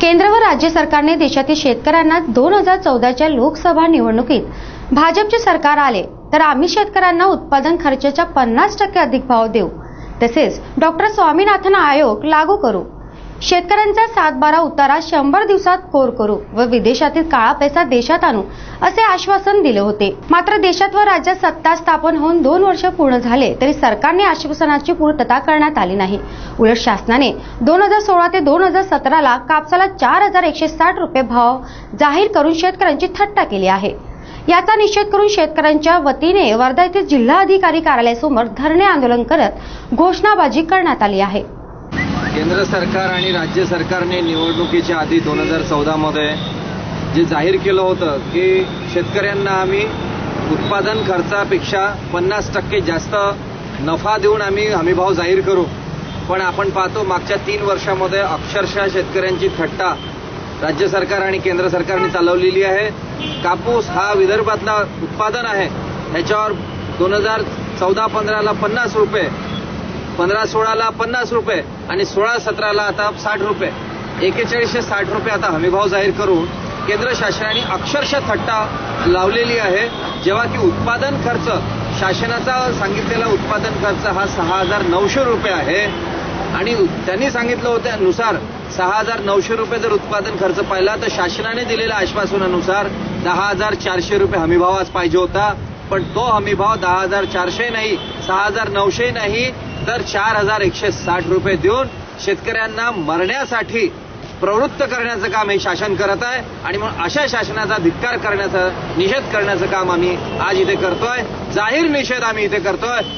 केंद्र व राज्य सरकारने देशातील शेतकऱ्यांना 2014च्या लोकसभा निवडणुकीत भाजपचे सरकार आले तर आम्ही शेतकऱ्यांना उत्पादन खर्चाच्या 50% अधिक भाव देऊ, तसेच डॉक्टर स्वामीनाथन आयोग लागू करू, शेतकऱ्यांचा 7/12 उतारा 100 दिवसात कोर करू व विदेशातील काळा पैसा देशात आणू असे आश्वासन दिले होते। मात्र देशात व राज्यात सत्ता स्थापन होऊन 2 वर्ष पूर्ण झाले तरी सरकारने आश्वासनाची पूर्तता करण्यात आली नाही। उलट शासनाने 2016 ते 2017 कापसाला 4160 रुपये भाव जाहीर करून शेतकऱ्यांची थट्टा केली आहे। याचा निषेध करून शेतकऱ्यांच्या वतीने वर्धा येथील जिल्हाधिकारी कार्यालयासमोर धरणे आंदोलन करत घोषणाबाजी करण्यात आली आहे। केंद्र सरकार आणि राज्य सरकारने निवडणुकीच्या आधी 2014 मध्ये जे जाहीर केलं होतं की शेतकऱ्यांना आम्ही उत्पादन खर्चापेक्षा 50% जास्त नफा देऊन आम्ही हमीभाव जाहीर करू, पण आपण पाहतो मागच्या 3 वर्षामध्ये अक्षरशः शेतकऱ्यांची थट्टा राज्य सरकार आणि केंद्र सरकारने चालवलेली आहे। कापूस हा विदर्भातला उत्पादन आहे, त्याच्यावर 2014-15 ला 50 रुपये, 15-16 ला 50 रुपये आणि 16-17 ला आता 60 रुपये, 4160 रुपये आता हमीभाव जाहीर करून केंद्र शासनाने अक्षरशः थट्टा लावलेली आहे। जेव्हा की उत्पादन खर्च शासनाचा सांगितलेला उत्पादन खर्च हा 6900 रुपये आहे आणि त्यांनी सांगितलं होतं त्यानुसार 6900 रुपये जर उत्पादन खर्च पाहिला तर शासनाने दिलेल्या आश्वासनानुसार 10400 रुपये हमीभाव आज पाहिजे होता, पण तो हमीभाव 10400 नाही, 6900 नाही तर 4160 रुपये देऊन शेतकऱ्यांना मरण्यासाठी प्रवृत्त करण्याचं काम हे शासन करत आहे आणि मग अशा शासनाचा धिक्कार करण्याचं, निषेध करण्याचं काम आम्ही आज इथे करतोय। जाहीर निषेध आम्ही इथे करतोय।